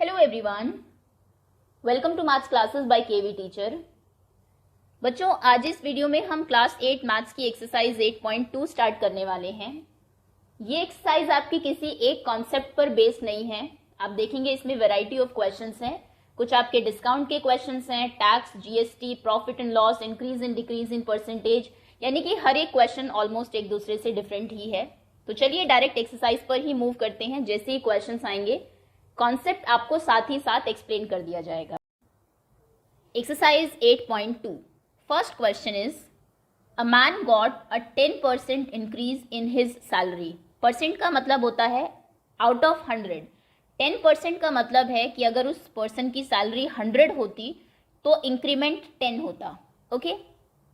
Hello everyone, welcome to maths classes by KV teacher. बच्चों, आज इस वीडियो में हम क्लास 8 मैथ्स की एक्सरसाइज 8.2 स्टार्ट करने वाले हैं। ये एक्सरसाइज आपकी किसी एक कॉन्सेप्ट पर बेस्ड नहीं है। आप देखेंगे इसमें वैरायटी ऑफ क्वेश्चंस हैं। कुछ आपके डिस्काउंट के क्वेश्चंस हैं, tax, GST, profit and loss, increase in decrease in percentage, यानी कि हर एक क्वेश्चन ऑलमोस्ट एक दूसरे से डिफरेंट ही है। तो चलिए डायरेक्ट एक्सरसाइज पर ही मूव करते हैं। जैसे ही क्वेश्चंस आएंगे कॉन्सेप्ट आपको साथ ही साथ एक्सप्लेन कर दिया जाएगा। Exercise 8.2, first question is a man got a 10% increase in his salary. Percent का मतलब होता है आउट ऑफ 100। 10% का मतलब है कि अगर उस पर्सन की सैलरी 100 होती तो इंक्रीमेंट 10 होता। ओके,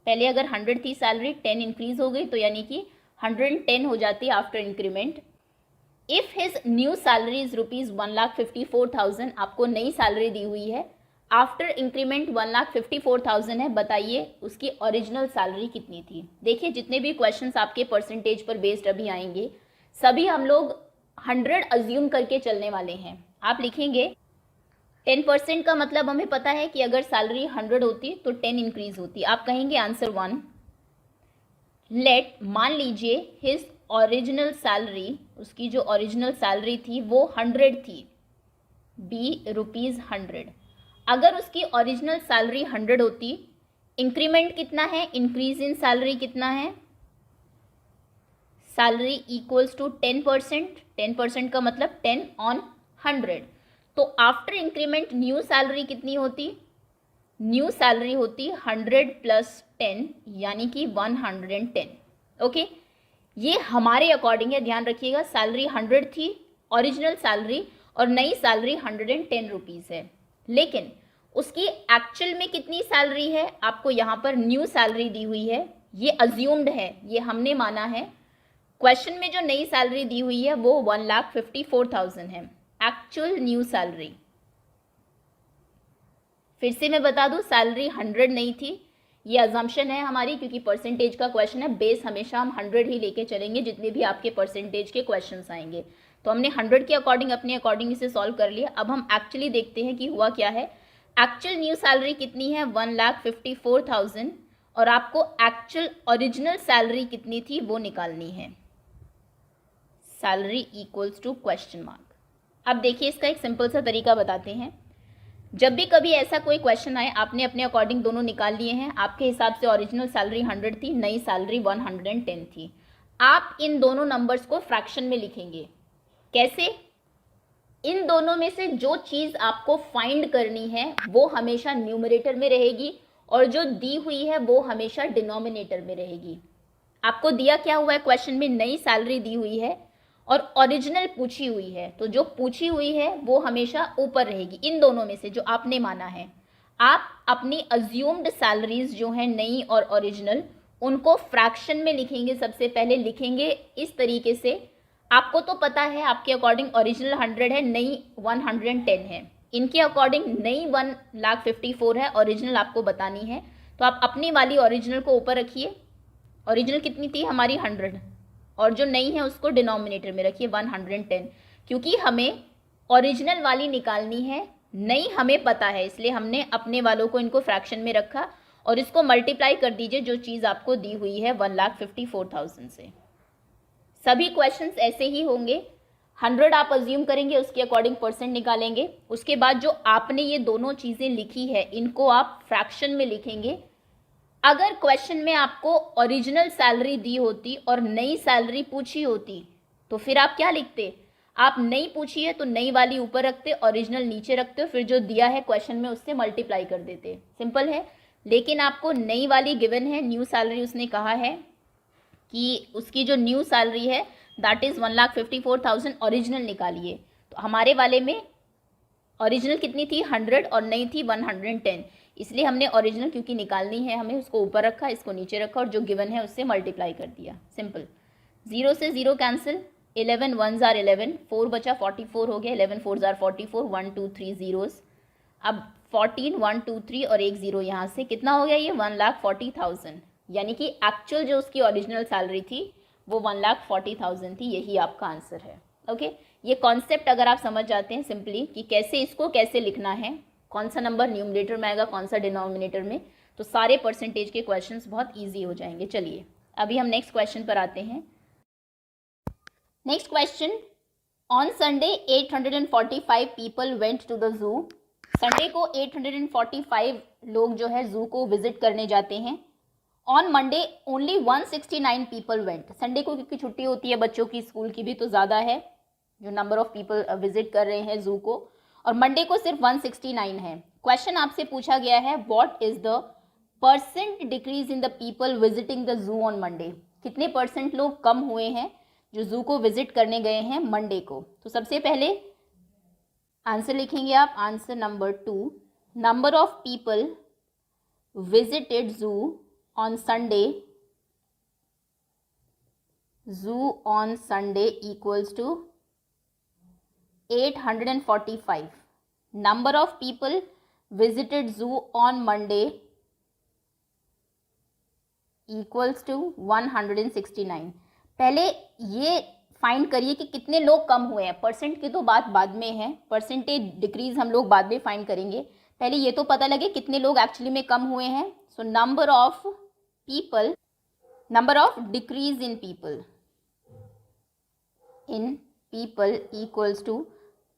पहले अगर 100 थी सैलरी, 10 इंक्रीज हो गई तो यानी कि 110 हो जाती after increment. If his new salary is ₹1,54,000, आपको नई सैलरी दी हुई है, आफ्टर इंक्रीमेंट 1,54,000 है, बताइए उसकी ओरिजिनल सैलरी कितनी थी। देखिए जितने भी क्वेश्चंस आपके परसेंटेज पर बेस्ड अभी आएंगे सभी हम लोग 100 अज्यूम करके चलने वाले हैं। आप लिखेंगे 10% का मतलब हमें पता है कि अगर सैलरी 100 होती तो 10 इंक्रीज होती। आप कहेंगे आंसर 1, लेट, मान लीजिए हिज ओरिजिनल सैलरी, उसकी जो ओरिजिनल सैलरी थी वो 100 थी, बी ₹100। अगर उसकी ओरिजिनल सैलरी 100 होती, इंक्रीमेंट कितना है, इंक्रीज इन सैलरी कितना है, सैलरी इक्वल्स टू 10%। 10% का मतलब 10 ऑन 100। तो आफ्टर इंक्रीमेंट न्यू सैलरी कितनी होती, न्यू सैलरी होती 100 प्लस 10 यानी कि 110। ओके, ये हमारे अकॉर्डिंग है, ध्यान रखिएगा। सैलरी 100 थी ओरिजिनल सैलरी और नई सैलरी 110 रुपीज़ है, लेकिन उसकी एक्चुअल में कितनी सैलरी है, आपको यहाँ पर न्यू सैलरी दी हुई है, ये अज्यूम्ड है, ये हमने माना है। क्वेश्चन में जो नई सैलरी दी हुई है वो 1,54,000 है, एक्चुअल न्यू सैलरी। फिर से मैं बता दूं, सैलरी 100 नहीं थी, ये अजम्पशन है हमारी, क्योंकि परसेंटेज का क्वेश्चन है, बेस हमेशा हम 100 ही लेके चलेंगे जितने भी आपके परसेंटेज के क्वेश्चंस आएंगे। तो हमने 100 के अकॉर्डिंग अपने अकॉर्डिंग इसे सॉल्व कर लिया। अब हम एक्चुअली देखते हैं कि हुआ क्या है। एक्चुअल न्यू सैलरी कितनी है, 1,54,000, और आपको एक्चुअल ओरिजिनल सैलरी कितनी थी वो निकालनी है। Salary equals to question mark. अब देखिए इसका एक सिंपल सा तरीका बताते हैं। जब भी कभी ऐसा कोई क्वेश्चन आए, आपने अपने अकॉर्डिंग दोनों निकाल लिए हैं। आपके हिसाब से ओरिजिनल सैलरी 100 थी, नई सैलरी 110 थी। आप इन दोनों नंबर्स को फ्रैक्शन में लिखेंगे। कैसे? इन दोनों में से जो चीज़ आपको फाइंड करनी है वो हमेशा न्यूमरेटर में रहेगी और जो दी हुई है वो हमेशा डिनोमिनेटर में रहेगी। आपको दिया क्या हुआ है क्वेश्चन में, नई सैलरी दी हुई है और ओरिजिनल पूछी हुई है, तो जो पूछी हुई है वो हमेशा ऊपर रहेगी इन दोनों में से जो आपने माना है। आप अपनी अज्यूम्ड सैलरीज जो हैं नई और ओरिजिनल, उनको फ्रैक्शन में लिखेंगे। सबसे पहले लिखेंगे इस तरीके से, आपको तो पता है आपके अकॉर्डिंग ओरिजिनल 100 है, नई 110 है, इनके अकॉर्डिंग नई 1,54,000 है, ओरिजिनल आपको बतानी है। तो आप अपनी वाली ओरिजिनल को ऊपर रखिए। ओरिजिनल कितनी थी हमारी 100, और जो नई है उसको डिनोमिनेटर में रखिए 110, क्योंकि हमें ओरिजिनल वाली निकालनी है, नई हमें पता है, इसलिए हमने अपने वालों को इनको फ्रैक्शन में रखा। और इसको मल्टीप्लाई कर दीजिए जो चीज़ आपको दी हुई है 1,54,000 से। सभी क्वेश्चंस ऐसे ही होंगे। 100 आप अज्यूम करेंगे, उसके अकॉर्डिंग परसेंट निकालेंगे। उसके बाद जो आपने ये दोनों चीज़ें लिखी है इनको आप फ्रैक्शन में लिखेंगे। अगर क्वेश्चन में आपको ओरिजिनल सैलरी दी होती और नई सैलरी पूछी होती तो फिर आप क्या लिखते, आप नई पूछी है तो नई वाली ऊपर रखते, ओरिजिनल नीचे रखते हो, फिर जो दिया है क्वेश्चन में उससे मल्टीप्लाई कर देते। सिंपल है। लेकिन आपको नई वाली गिवन है, न्यू सैलरी, उसने कहा है कि उसकी जो न्यू सैलरी है दैट इज़ 1,54,000, ओरिजिनल निकालिए। तो हमारे वाले में ओरिजिनल कितनी थी 100 और नई थी 110, इसलिए हमने ओरिजिनल क्योंकि निकालनी है हमें, उसको ऊपर रखा, इसको नीचे रखा और जो गिवन है उससे मल्टीप्लाई कर दिया। सिंपल। 0 से 0 कैंसिल, 11 1s आर 11, 4 बचा 44 हो गया, 11 4s आर 44, 1 2 3 जीरोस। अब 14 1 2 3 और एक 0 यहाँ से कितना हो गया, ये 1,40,000, यानी कि एक्चुअल जो उसकी ओरिजिनल सैलरी थी वो 1,40,000 थी। यही आपका आंसर है। ओके, ये कॉन्सेप्ट अगर आप समझ जाते हैं सिंपली कि कैसे इसको कैसे लिखना है, कौन सा नंबर न्यूमरेटर में आएगा, कौन सा डिनोमिनेटर में, तो सारे परसेंटेज के क्वेश्चंस बहुत ईजी हो जाएंगे। चलिए अभी हम नेक्स्ट क्वेश्चन पर आते हैं। Next question, on Sunday 845 people went to the zoo. Sunday को 845 लोग जो है जू को विजिट करने जाते हैं। On Monday only 169 people went. Sunday को क्योंकि छुट्टी होती है बच्चों की, स्कूल की भी, तो ज़्यादा है जो नंबर ऑफ पीपल विजिट कर रहे हैं जू को, और मंडे को सिर्फ 169 है। क्वेश्चन आपसे पूछा गया है what is the percent decrease in the people visiting the zoo on Monday. कितने परसेंट लोग कम हुए हैं जो जू को विजिट करने गए हैं मंडे को। तो सबसे पहले आंसर लिखेंगे आप, answer number 2, number of people visited zoo on Sunday, zoo on Sunday equals to 845. Number of people visited zoo on Monday equals to 169. पहले ये फाइंड करिए कि कितने लोग कम हुए हैं। परसेंट की तो बात बाद में है, परसेंटेज डिक्रीज हम लोग बाद में फाइंड करेंगे। पहले ये तो पता लगे कितने लोग एक्चुअली में कम हुए हैं। So number of people, number of decrease in people equals to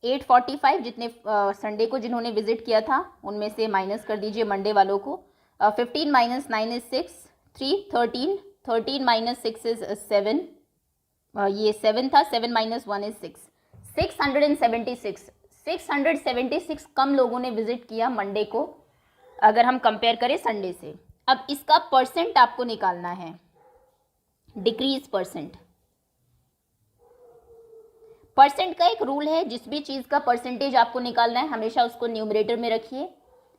845, जितने संडे को जिन्होंने विजिट किया था उनमें से माइनस कर दीजिए मंडे वालों को। 15 माइनस 9 इज 6, 3, 13, 13 माइनस 6 इज 7, ये 7 था, 7 माइनस 1 इज 6, 676 कम लोगों ने विजिट किया मंडे को अगर हम कंपेयर करें संडे से। अब इसका परसेंट आपको निकालना है, डिक्रीज परसेंट। परसेंट का एक रूल है, जिस भी चीज़ का परसेंटेज आपको निकालना है हमेशा उसको न्यूमरेटर में रखिए।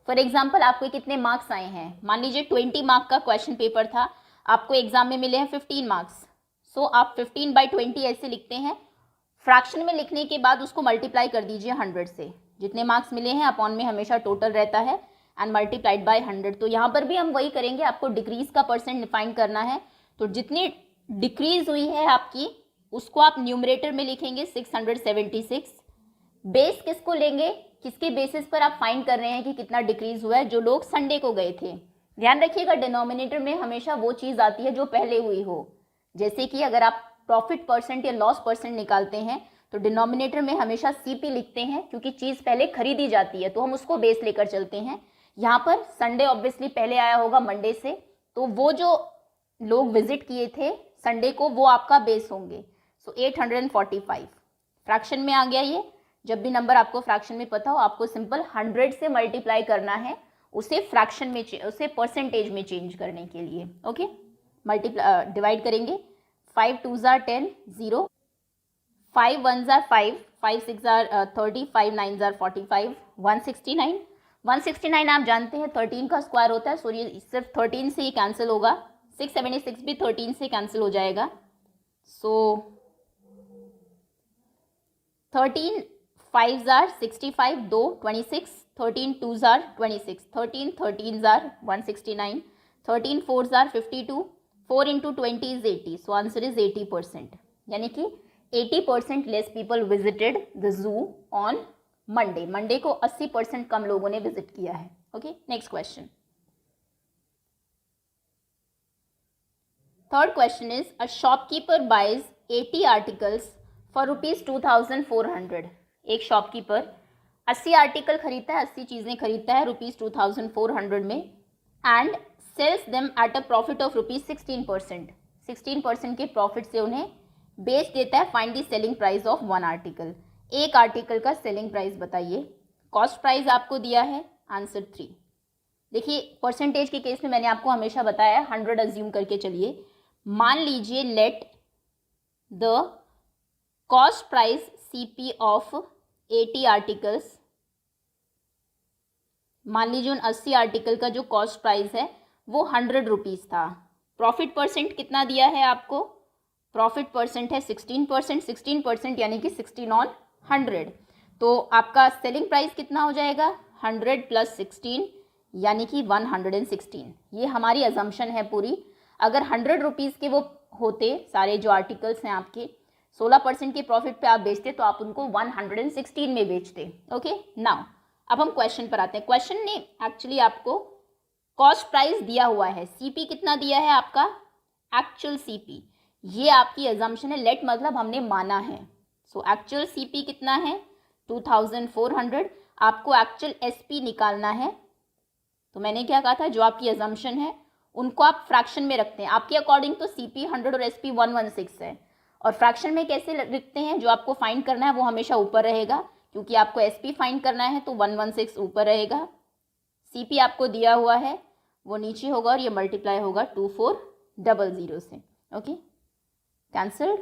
फॉर एग्जांपल आपको कितने मार्क्स आए हैं, मान लीजिए 20 मार्क का क्वेश्चन पेपर था, आपको एग्जाम में मिले हैं 15 मार्क्स। सो आप 15/20 ऐसे लिखते हैं। फ्रैक्शन में लिखने के बाद उसको मल्टीप्लाई कर दीजिए 100 से। जितने मार्क्स मिले हैं अपॉन में हमेशा टोटल रहता है एंड मल्टीप्लाइड बाय 100। तो यहाँ पर भी हम वही करेंगे, आपको डिक्रीज का परसेंट डिफाइन करना है। तो जितनी डिक्रीज हुई है आपकी उसको आप न्यूमरेटर में लिखेंगे 676। बेस किसको लेंगे, किसके बेसिस पर आप फाइंड कर रहे हैं कि कितना डिक्रीज हुआ है, जो लोग संडे को गए थे। ध्यान रखिएगा डिनोमिनेटर में हमेशा वो चीज़ आती है जो पहले हुई हो। जैसे कि अगर आप प्रॉफिट परसेंट या लॉस परसेंट निकालते हैं तो डिनोमिनेटर में हमेशा सीपी लिखते हैं, क्योंकि चीज़ पहले खरीदी जाती है तो हम उसको बेस लेकर चलते हैं। यहाँ पर संडे ऑब्वियसली पहले आया होगा मंडे से, तो वो जो लोग विजिट किए थे संडे को वो आपका बेस होंगे। सो 845 फ्रैक्शन में आ गया ये। जब भी नंबर आपको फ्रैक्शन में पता हो आपको सिंपल 100 से मल्टीप्लाई करना है उसे फ्रैक्शन में, उसे परसेंटेज में चेंज करने के लिए। ओके, मल्टीप्लाई डिवाइड करेंगे, 5 2s are 10, 0, 5 1s are 5, 5 6s are 30, 5 9s are 45, 169। 169 आप जानते हैं 13 का स्क्वायर होता है, सो ये सिर्फ 13 से ही कैंसिल होगा। 676 भी 13 से कैंसिल हो जाएगा। सो 13 5s are 65, 2 26, 13 2s are 26, 13 13s are 169, 13 4s are 52, 4 into 20 is 80, so answer is 80%। यानी कि 80% less people visited the zoo on Monday. Monday को 80% कम लोगों ने विजिट किया है। Okay, next question. Third question is a shopkeeper buys 80 articles for ₹2400। एक shopkeeper 80 article खरीदता है, 80 चीज़ें खरीदता है ₹2400 में, and sells them at a profit of ₹16%। 16% के प्रॉफिट से उन्हें बेच देता है। Find the selling price of 1 article. एक आर्टिकल का सेलिंग प्राइस बताइए। कॉस्ट प्राइस आपको दिया है, आंसर 3। देखिए परसेंटेज के केस में मैंने आपको हमेशा बताया 100 अज्यूम करके चलिए। मान लीजिए let the cost price CP of 80 articles, मान लीजिए उन 80 आर्टिकल का जो कॉस्ट प्राइस है वो 100 रुपीज़ था। प्रॉफिट परसेंट कितना दिया है आपको, प्रॉफिट परसेंट है 16%, 16% यानी कि 16 ऑन 100। तो आपका सेलिंग प्राइस कितना हो जाएगा, 100 + 16 यानी कि 116। ये हमारी अजम्पशन है पूरी। अगर 100 रुपीज़ के वो होते सारे जो आर्टिकल्स हैं आपके, 16% के प्रॉफिट पे आप बेचते तो आप उनको 116 में बेचते। ओके, नाउ अब हम क्वेश्चन पर आते हैं। क्वेश्चन ने एक्चुअली आपको कॉस्ट प्राइस दिया हुआ है, सीपी कितना दिया है आपका, एक्चुअल सीपी, ये आपकी अजम्पशन है, लेट मतलब हमने माना है। सो एक्चुअल सीपी कितना है 2400, आपको एक्चुअल एसपी निकालना है। तो मैंने क्या कहा था, जो आपकी अजम्पशन है उनको आप फ्रैक्शन में रखते हैं। आपके अकॉर्डिंग तो सीपी 100 और एसपी 116 है, और फ्रैक्शन में कैसे लिखते हैं, जो आपको फाइंड करना है वो हमेशा ऊपर रहेगा, क्योंकि आपको एसपी फाइंड करना है तो 116 ऊपर रहेगा, सीपी आपको दिया हुआ है वो नीचे होगा, और ये मल्टीप्लाई होगा 2400 से। Okay, cancelled.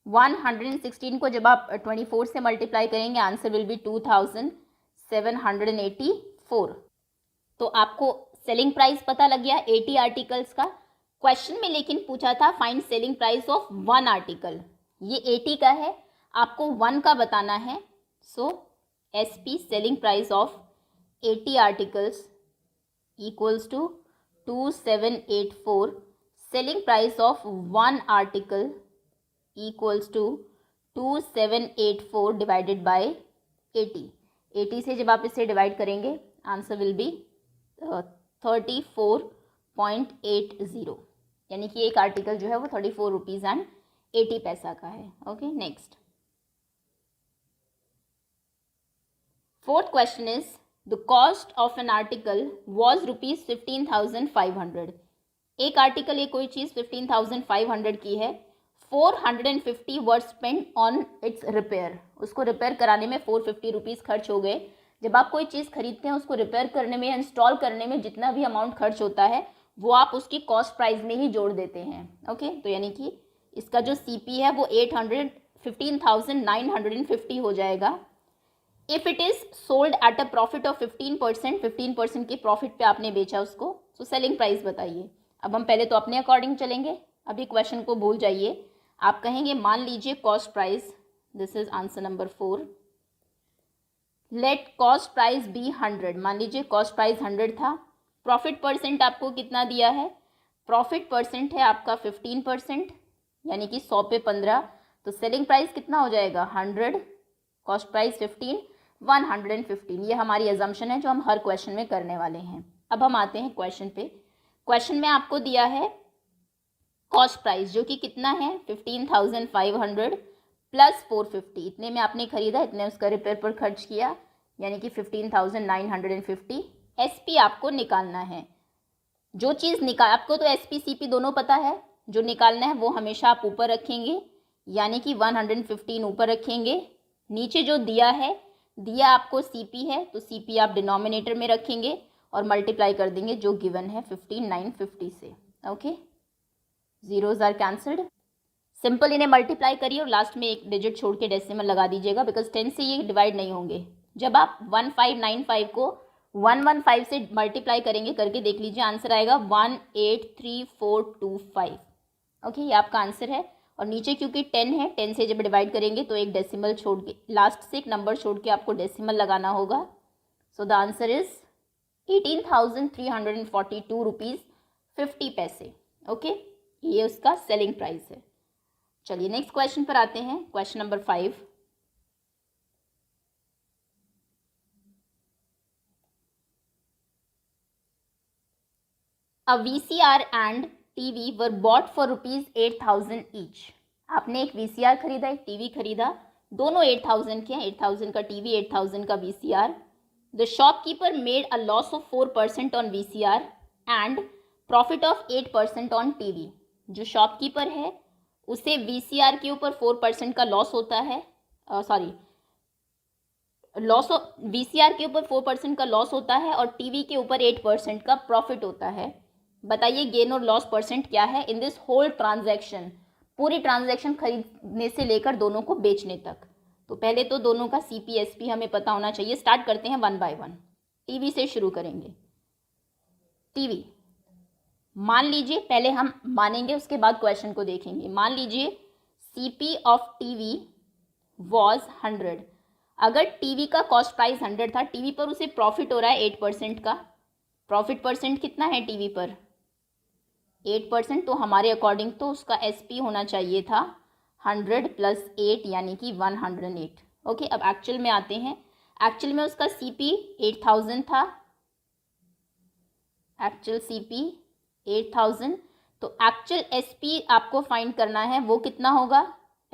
116 को जब आप 24 से मल्टीप्लाई करेंगे आंसर विल बी 2784। तो आपको सेलिंग प्राइस पता लग गया 80 आर्टिकल्स का। क्वेश्चन में लेकिन पूछा था find selling price of 1 article, ये 80 का है, आपको 1 का बताना है। So SP selling price of 80 articles equals to 2784, selling price of 1 article equals to 2784 divided by 80। 80 से जब आप इसे डिवाइड करेंगे आंसर विल बी 34.80, यानी कि एक आर्टिकल जो है वो 34 रुपीज़ एंड 80 पैसा का है। Okay, next fourth question is the cost of an article was rupees 15,500। एक आर्टिकल, ये कोई चीज़ 15,500 की है, 450 वर स्पेंड ऑन इट्स रिपेयर, उसको रिपेयर कराने में 450 रुपीज़ खर्च हो गए। जब आप कोई चीज़ खरीदते हैं उसको रिपेयर करने में, इंस्टॉल करने में जितना भी अमाउंट खर्च होता है वो आप उसकी कॉस्ट प्राइस में ही जोड़ देते हैं। ओके, तो यानी कि इसका जो सीपी है वो 15,950 हो जाएगा। If it is sold at a profit of 15% के प्रॉफिट पे आपने बेचा उसको, तो सेलिंग प्राइस बताइए। अब हम पहले तो अपने अकॉर्डिंग चलेंगे, अभी क्वेश्चन को भूल जाइए। आप कहेंगे मान लीजिए cost price, this is answer number 4, let cost price be 100। मान लीजिए कॉस्ट प्राइस 100 था, प्रॉफिट परसेंट आपको कितना दिया है, प्रॉफिट परसेंट है आपका 15%, यानी कि 100 पे 15, तो सेलिंग प्राइस कितना हो जाएगा 100, कॉस्ट प्राइस 15, 115। ये हमारी अजम्पशन है जो हम हर क्वेश्चन में करने वाले हैं। अब हम आते हैं क्वेश्चन पे। क्वेश्चन में आपको दिया है कॉस्ट प्राइस जो कि कितना है 15,500 प्लस 450, इतने में आपने खरीदा, इतने उसका रिपेयर पर खर्च किया, यानी कि 15,950। एसपी आपको निकालना है। जो चीज़ आपको तो एसपी सीपी दोनों पता है, जो निकालना है वो हमेशा आप ऊपर रखेंगे, यानी कि 115 ऊपर रखेंगे। नीचे जो दिया है, दिया आपको सीपी है तो सीपी आप डिनोमिनेटर में रखेंगे और मल्टीप्लाई कर देंगे जो गिवन है 15,950 से। Okay, zeros are cancelled. Simple इन्हें मल्टीप्लाई करिए और लास्ट में एक डिजिट छोड़ के डेसिमल लगा दीजिएगा, बिकॉज 10 से ये डिवाइड नहीं होंगे। जब आप 1595 को 115 से मल्टीप्लाई करेंगे, करके देख लीजिए, आंसर आएगा 183425। ओके, ये आपका आंसर है। और नीचे क्योंकि 10 है, 10 से जब डिवाइड करेंगे तो एक डेसिमल छोड़ के, लास्ट से एक नंबर छोड़ के आपको डेसिमल लगाना होगा। So the answer is 18,342 rupees 50 पैसे। ओके, ये उसका सेलिंग प्राइस है। चलिए नेक्स्ट क्वेश्चन पर आते हैं, question number 5। A VCR and TV were bought for rupees 8,000 each. आपने एक VCR खरीदा, एक टीवी खरीदा, दोनों 8,000 के हैं, 8,000 का टीवी, 8,000 का VCR। The shopkeeper made a loss of 4% on VCR and profit of 8% on TV. जो शॉपकीपर है उसे VCR के ऊपर 4% का लॉस होता है, VCR के ऊपर 4% का लॉस होता है और टीवी के ऊपर 8% का प्रॉफिट होता है। बताइए गेन और लॉस परसेंट क्या है इन दिस होल ट्रांजैक्शन, पूरी ट्रांजैक्शन खरीदने से लेकर दोनों को बेचने तक। तो पहले तो दोनों का CPSP हमें पता होना चाहिए। स्टार्ट करते हैं 1 बाय 1। टीवी से शुरू करेंगे। टीवी, मान लीजिए, पहले हम मानेंगे उसके बाद क्वेश्चन को देखेंगे। मान लीजिए CP ऑफ टीवी वॉज 100। अगर टीवी का कॉस्ट प्राइस 100 था, टीवी पर उसे प्रॉफिट हो रहा है 8% का। प्रॉफिट परसेंट कितना है टीवी पर 8%, तो हमारे अकॉर्डिंग तो उसका SP होना चाहिए था 100 प्लस 8 यानी कि 108। ओके, अब एक्चुअल में आते हैं। एक्चुअल में उसका CP 8000 था, एक्चुअल CP 8000। तो एक्चुअल SP आपको फाइंड करना है, वो कितना होगा।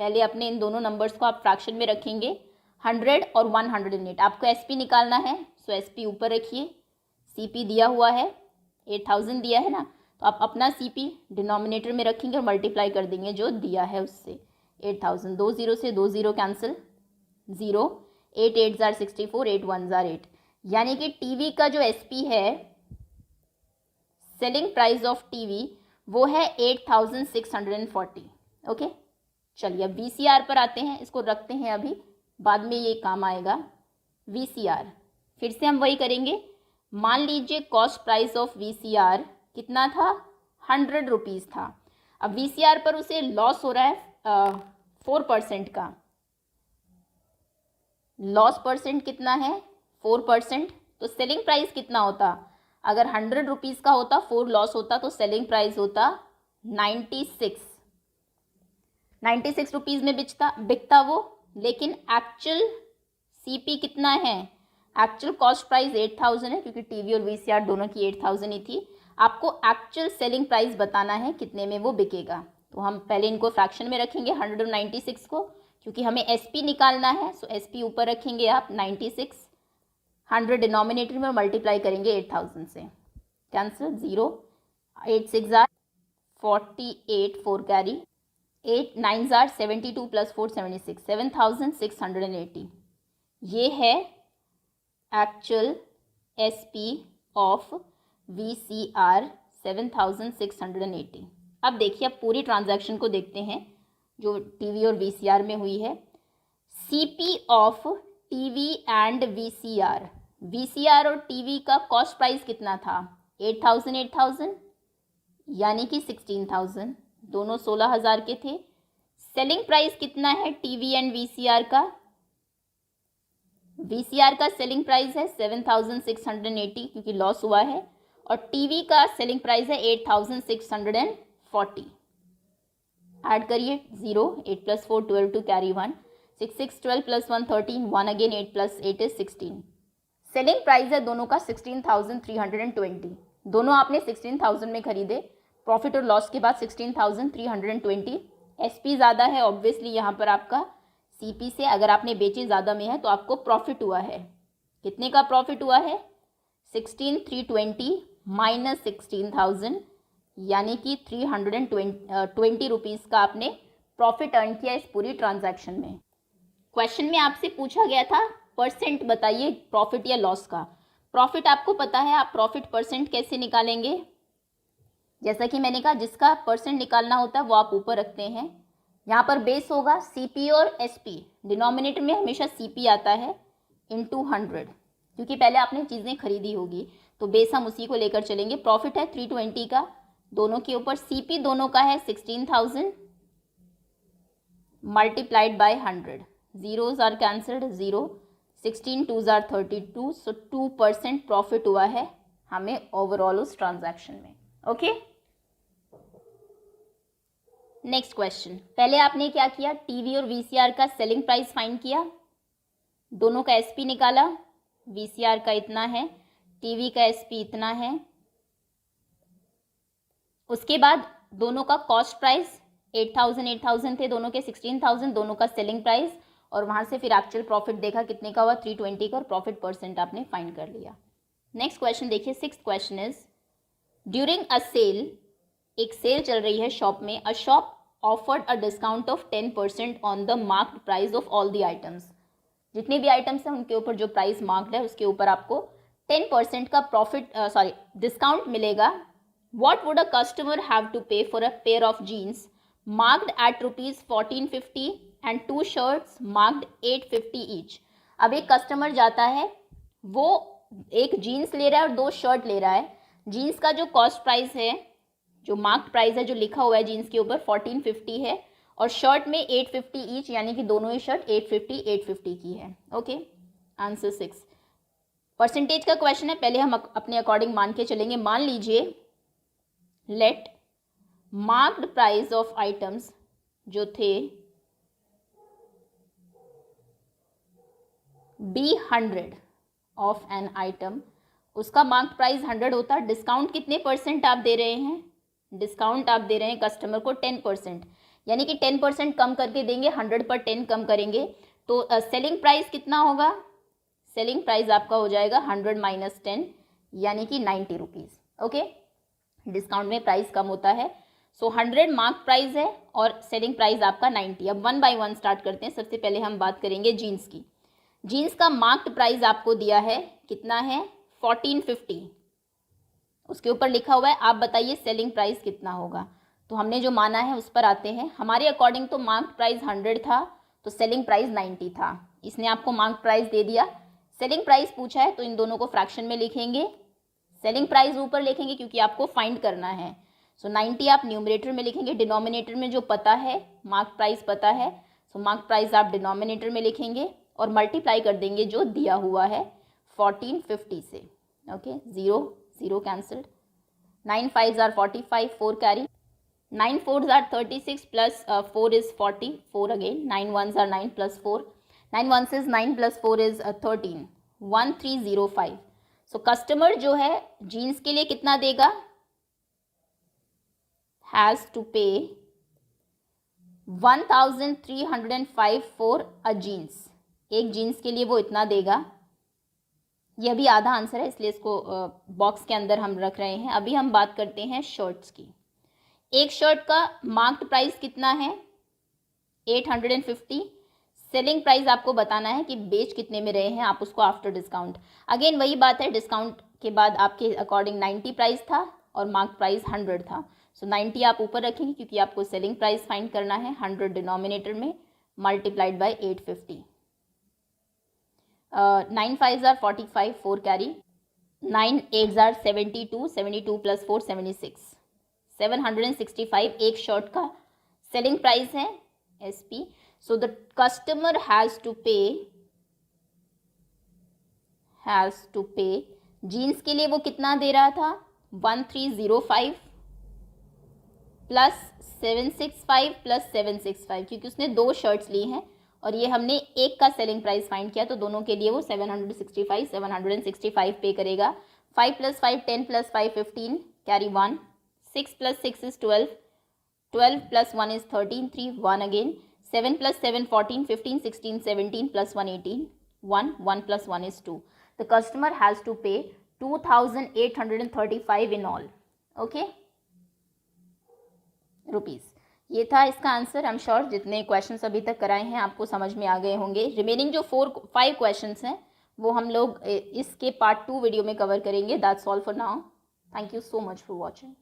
पहले अपने इन दोनों नंबर्स को आप फ्रैक्शन में रखेंगे, 100 और 108। आपको SP निकालना है, सो SP ऊपर रखिए। CP दिया हुआ है 8000 दिया है ना, तो आप अपना CP डिनोमिनेटर में रखेंगे और मल्टीप्लाई कर देंगे जो दिया है उससे। 8000, 2 0 से 2 0 कैंसिल, 0, 8 8 जार 64, 8 1 जार 8, यानी कि टीवी का जो SP है, सेलिंग प्राइस ऑफ टीवी, वो है 8640। ओके, चलिए अब VCR पर आते हैं। इसको रखते हैं अभी, बाद में ये काम आएगा। VCR फिर से हम वही करेंगे। मान लीजिए कॉस्ट प्राइस ऑफ VCR कितना था, 100 रुपीज़ था। अब VCR पर उसे लॉस हो रहा है 4% का। लॉस परसेंट कितना है, 4%। तो सेलिंग प्राइस कितना होता, अगर 100 रुपीज़ का होता, 4 लॉस होता, तो सेलिंग प्राइस होता 96 रुपीज़ में बिकता वो। लेकिन एक्चुअल CP कितना है, एक्चुअल कॉस्ट प्राइस 8000 है, क्योंकि टीवी और VCR दोनों की 8000 ही थी। आपको एक्चुअल सेलिंग प्राइस बताना है कितने में वो बिकेगा। तो हम पहले इनको फ्रैक्शन में रखेंगे 100 और 96 को, क्योंकि हमें SP निकालना है। सो SP ऊपर रखेंगे आप, 96, 100 डिनोमिनेटर में मल्टीप्लाई करेंगे 8000 से, cancel, 0, 8 6 jar 48, 4 carry, 8 9 jar 72 plus 4 76, 7680। ये है एक्चुअल SP ऑफ VCR 7680। अब देखिए, अब पूरी ट्रांजैक्शन को देखते हैं जो टीवी और VCR में हुई है। CP of TV and VCR और टीवी का कॉस्ट प्राइस कितना था, 8000 यानी कि 16000, दोनों 16000 के थे। सेलिंग प्राइस कितना है टीवी एंड VCR का, VCR का सेलिंग प्राइस है 7680, क्योंकि लॉस हुआ है, और टीवी का सेलिंग प्राइस है 8640। ऐड करिए, 0, 8 plus 4 12 two carry 1, 6 6 12 plus 1 13, 1 again, 8 plus 8 is 16। Selling price है दोनों का 16320। दोनों आपने 16000 में खरीदे, प्रॉफिट और लॉस के बाद 16320। SP ज़्यादा है ऑब्वियसली यहाँ पर आपका CP से। अगर आपने बेचे ज़्यादा में है तो आपको प्रॉफिट हुआ है। कितने का प्रॉफिट हुआ है, 16320 माइनस 16000, यानी कि 320 रुपीज़ का आपने प्रॉफिट अर्न किया इस पूरी ट्रांजैक्शन में। क्वेश्चन में आपसे पूछा गया था परसेंट बताइए प्रॉफिट या लॉस का। प्रॉफिट आपको पता है, आप प्रॉफिट परसेंट कैसे निकालेंगे। जैसा कि मैंने कहा, जिसका परसेंट निकालना होता है वो आप ऊपर रखते हैं। यहाँ पर बेस होगा CP और SP, डिनोमिनेटर में हमेशा CP आता है इंटू 100, क्योंकि पहले आपने चीज़ें खरीदी होगी, तो बेस हम उसी को लेकर चलेंगे। प्रॉफिट है 320 का, दोनों के ऊपर CP दोनों का है 16000 multiplied by 100, zeros are cancelled, 0, 16 2 जार 32, सो 2% प्रॉफिट हुआ है हमें ओवरऑल उस ट्रांजैक्शन में। Okay, next question. पहले आपने क्या किया, टीवी और VCR का सेलिंग प्राइस फाइंड किया, दोनों का SP निकाला। VCR का इतना है, टीवी का SP इतना है। उसके बाद दोनों का कॉस्ट प्राइस 8000 थे, दोनों के 16000, दोनों का सेलिंग प्राइस, और वहां से फिर एक्चुअल प्रॉफिट देखा कितने का हुआ, 320 का, और प्रॉफिट परसेंट आपने फाइंड कर लिया। नेक्स्ट क्वेश्चन देखिए, 6th question is, during a sale, एक सेल चल रही है शॉप में, a shop offered a discount of 10% on the marked price of all the items. जितने भी आइटम्स हैं उनके ऊपर जो प्राइस मार्क्ड है उसके ऊपर आपको 10% का प्रॉफिट डिस्काउंट मिलेगा। What would a customer have to pay for a pair of jeans marked at ₹1450 and 2 shirts marked 850 each. अब एक कस्टमर जाता है, वो एक जीन्स ले रहा है और 2 शर्ट ले रहा है। जीन्स का जो कॉस्ट प्राइस है, जो मार्क्ड प्राइस है, जो लिखा हुआ है जीन्स के ऊपर, 1450 है, और शर्ट में 850 ईच, यानी कि दोनों ही शर्ट 850 की है। Okay, answer 6। परसेंटेज का क्वेश्चन है, पहले हम अपने अकॉर्डिंग मान के चलेंगे। मान लीजिए let marked price of items जो थे बी 100 ऑफ एन आइटम, उसका मार्क प्राइस 100 होता, डिस्काउंट कितने % आप दे रहे हैं, डिस्काउंट आप दे रहे हैं कस्टमर को 10%, यानी कि 10% कम करके देंगे, 100 पर 10 कम करेंगे, तो सेलिंग प्राइस कितना होगा, सेलिंग प्राइस आपका हो जाएगा 100 - 10 यानी कि 90 रुपीज़। ओके, डिस्काउंट में प्राइस कम होता है। सो 100 मार्क प्राइस है और सेलिंग प्राइस आपका 90। अब 1 बाय 1 स्टार्ट करते हैं। सबसे पहले हम बात करेंगे जीन्स की। जीन्स का मार्क्ड प्राइस आपको दिया है, कितना है, 1450, उसके ऊपर लिखा हुआ है, आप बताइए सेलिंग प्राइस कितना होगा। तो हमने जो माना है उस पर आते हैं। हमारे अकॉर्डिंग तो मार्क्ड प्राइस 100 था, तो सेलिंग प्राइस 90 था। इसने आपको मार्क्ड प्राइस दे दिया, सेलिंग प्राइस पूछा है तो इन दोनों को फ्रैक्शन में लिखेंगे, सेलिंग प्राइस ऊपर लिखेंगे क्योंकि आपको फाइंड करना है। सो 90 आप न्यूमरेटर में लिखेंगे, डिनोमिनेटर में जो पता है, मार्क प्राइस पता है, सो मार्क प्राइस आप डिनोमिनेटर में लिखेंगे और मल्टीप्लाई कर देंगे जो दिया हुआ है 1450 से। Okay, 0 0 cancelled, 9 5s are 45, 4 carry, 9 4s are 36 plus 4 is 40, 4 again, 9 1s are 9 plus 4, 9 1s is 9 plus 4 is 13, 1305। So customer जो है जीन्स के लिए कितना देगा, हैज़ टू पे 1305 फॉर अ जीन्स, एक जीन्स के लिए वो इतना देगा। ये अभी आधा आंसर है इसलिए इसको बॉक्स के अंदर हम रख रहे हैं। अभी हम बात करते हैं शर्ट्स की। एक शर्ट का मार्क्ड प्राइस कितना है, 850, सेलिंग प्राइस आपको बताना है कि बेच कितने में रहे हैं आप उसको आफ्टर डिस्काउंट। अगेन वही बात है, डिस्काउंट के बाद आपके अकॉर्डिंग 90 प्राइस था और मार्क प्राइस 100 था। सो 90 आप ऊपर रखेंगे क्योंकि आपको सेलिंग प्राइस फाइंड करना है, 100 डिनोमिनेटर में multiplied by 850। 9 5s are 45, 4 carry, 9 8s are 72, 72 plus 4 76, 765 एक शर्ट का सेलिंग प्राइस है SP। So the customer has to pay jeans के लिए वो कितना दे रहा था, 1305 प्लस 765 प्लस 765, क्योंकि उसने 2 शर्ट्स ली हैं और ये हमने एक का सेलिंग प्राइस फाइंड किया, तो दोनों के लिए वो 765 पे करेगा। 5 + 5 10 + 5 15, carry 1, 6 + 6 is 12, 12 + 1 is 13, 3 1 again, 7 + 7 14, 15 16 17 + 1 18, 1 1 + 1 is 2। The customer has to pay 2835 in all, okay, rupees. ये था इसका आंसर। आई एम श्योर जितने क्वेश्चंस अभी तक कराए हैं आपको समझ में आ गए होंगे। रिमेनिंग जो 5 क्वेश्चंस हैं वो हम लोग इसके पार्ट 2 वीडियो में कवर करेंगे। That's all for now. Thank you so much for watching.